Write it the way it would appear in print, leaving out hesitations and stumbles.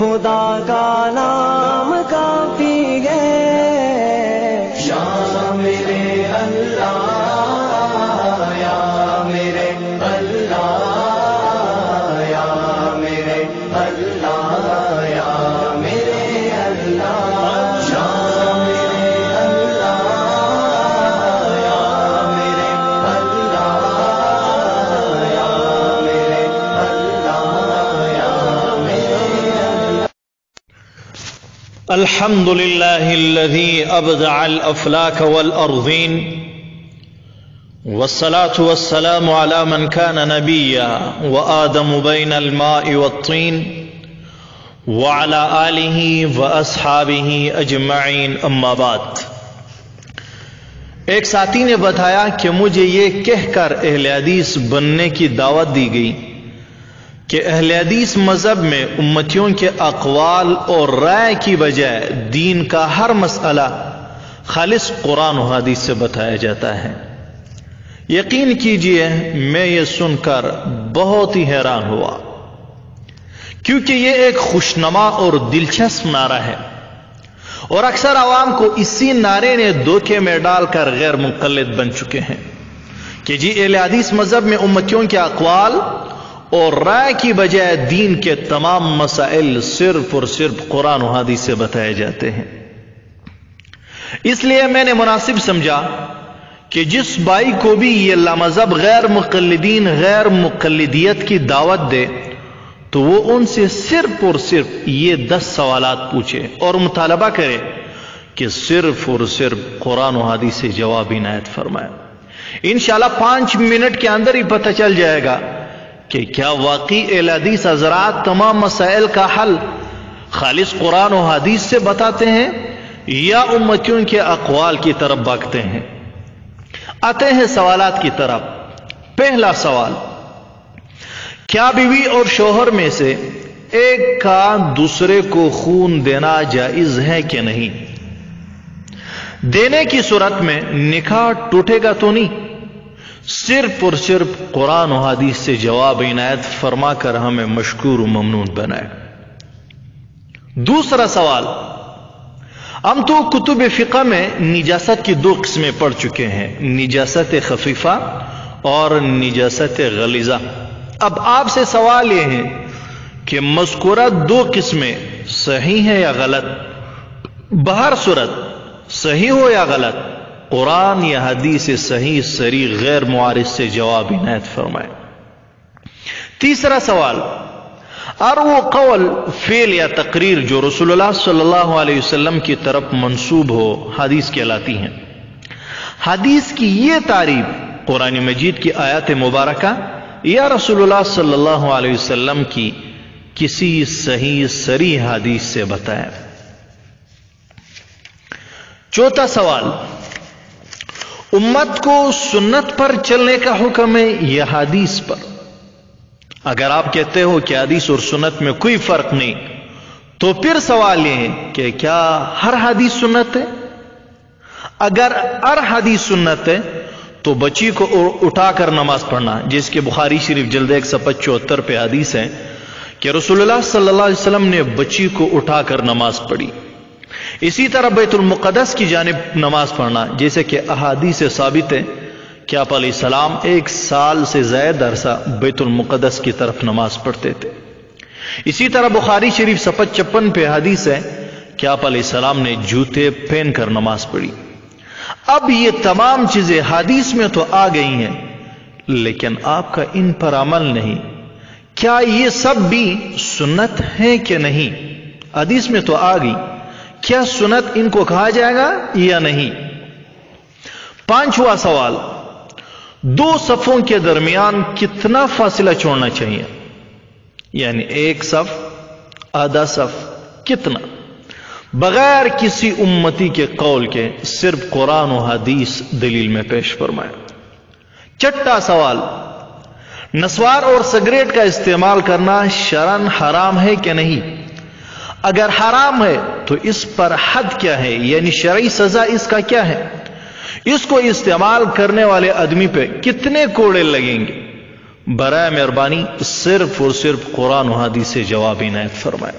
خدا کا نام کافی ہے یا میرے اللہ یا میرے اللہ یا میرے اللہ یا میرے اللہ یا میرے اللہ یا میرے اللہ یا میرے اللہ یا میرے اللہ. الحمد لله الذي أبدع الأفلاك والأرضين والصلاة والسلام على من كان نبيا وآدم بين الماء والطين وعلى آله وأصحابه أجمعين أما بعد. ایک ساتھی نے بتایا کہ مجھے یہ کہہ کر اہل حدیث بننے کی دعوت دی گئی کہ اہل حدیث مذہب میں امتیوں کے اقوال اور رائے کی بجائے دین کا ہر مسئلہ خالص قرآن و حدیث سے بتایا جاتا ہے. یقین کیجئے میں یہ سن کر بہت ہی حیران ہوا، کیونکہ یہ ایک خوشنما اور دلچسپ نعرہ ہے، اور اکثر عوام کو اسی نعرے نے دھوکے میں ڈال کر غیر مقلد بن چکے ہیں کہ جی اہل حدیث مذہب میں امتیوں کے اقوال اور رائے کی بجائے دین کے تمام مسائل صرف اور صرف قرآن و حدیث سے بتائے جاتے ہیں. اس لیے میں نے مناسب سمجھا کہ جس بھائی کو بھی یہ لامذہب غیر مقلدین غیر مقلدیت کی دعوت دے تو وہ ان سے صرف اور صرف یہ 10 سوالات پوچھے اور مطالبہ کرے کہ صرف اور صرف قرآن و حدیث سے جواب عنایت فرمائے. انشاءاللہ 5 منٹ کے اندر ہی پتہ چل جائے گا کہ کیا واقعی اہل حدیث حضرات تمام مسائل کا حل خالص قرآن و حدیث سے بتاتے ہیں یا امتیوں کے اقوال کی طرف بھاگتے ہیں. آتے ہیں سوالات کی طرف. پہلا سوال، کیا بیوی اور شوہر میں سے ایک کا دوسرے کو خون دینا جائز ہے کہ نہیں؟ دینے کی صورت میں نکاح ٹوٹے گا تو نہیں؟ صرف اور صرف قرآن و حدیث سے جواب عنایت فرما کر ہمیں مشکور و ممنون بنائے. دوسرا سوال، ہم تو کتب فقہ میں نجاست کی 2 قسمیں پڑھ چکے ہیں، نجاست خفیفہ اور نجاست غلیظہ. اب آپ سے سوال یہ ہے کہ مذکورہ 2 قسمیں صحیح ہیں یا غلط؟ بہر صورت صحیح ہو یا غلط، قرآن یا حدیث صحیح صریح غیر معارض سے جواب عنایت فرمائے. تیسرا سوال، اور وہ قول فعل یا تقریر جو رسول اللہ صلی اللہ علیہ وسلم کی طرف منسوب ہو حدیث کہلاتی ہیں. حدیث کی یہ تعریف قرآن مجید کی آیات مبارکہ یا رسول اللہ صلی اللہ علیہ وسلم کی کسی صحیح صریح حدیث سے بتائیں. چوتھا سوال، امت کو سنت پر چلنے کا حکم ہے یا حدیث پر؟ اگر آپ کہتے ہو کہ حدیث اور سنت میں کوئی فرق نہیں تو پھر سوال یہ ہے کہ کیا ہر حدیث سنت ہے؟ اگر ہر حدیث سنت ہے تو بچی کو اٹھا کر نماز پڑھنا، جس کے بخاری شریف جلد 175 پہ حدیث ہے کہ رسول اللہ صلی اللہ علیہ وسلم نے بچی کو اٹھا کر نماز پڑھی. اسی طرح بیت المقدس کی جانب نماز پڑھنا، جیسے کہ احادیث سے ثابت ہے کہ آپ علیہ السلام 1 سال سے زائد عرصہ بیت المقدس کی طرف نماز پڑھتے تھے. اسی طرح بخاری شریف 56 پہ حدیث ہے کہ آپ علیہ السلام نے جوتے پہن کر نماز پڑھی. اب یہ تمام چیزیں حدیث میں تو آ گئی ہیں لیکن آپ کا ان پر عمل نہیں. کیا یہ سب بھی سنت ہے کہ نہیں؟ حدیث میں تو آ گئی، کیا سنت ان کو کہا جائے گا یا نہیں؟ پانچواں سوال، 2 صفوں کے درمیان کتنا فاصلہ چھوڑنا چاہیے؟ یعنی 1 صف، آدھا صف، کتنا؟ بغیر کسی امتی کے قول کے صرف قرآن و حدیث دلیل میں پیش فرمائے. چھٹا سوال، نسوار اور سگریٹ کا استعمال کرنا شرعاً حرام ہے کہ نہیں؟ اگر حرام ہے تو اس پر حد کیا ہے، یعنی شرعی سزا اس کا کیا ہے؟ اس کو استعمال کرنے والے آدمی پہ کتنے کوڑے لگیں گے؟ برائے مہربانی صرف اور صرف قرآن و حدیث سے جواب عنایت فرمائے.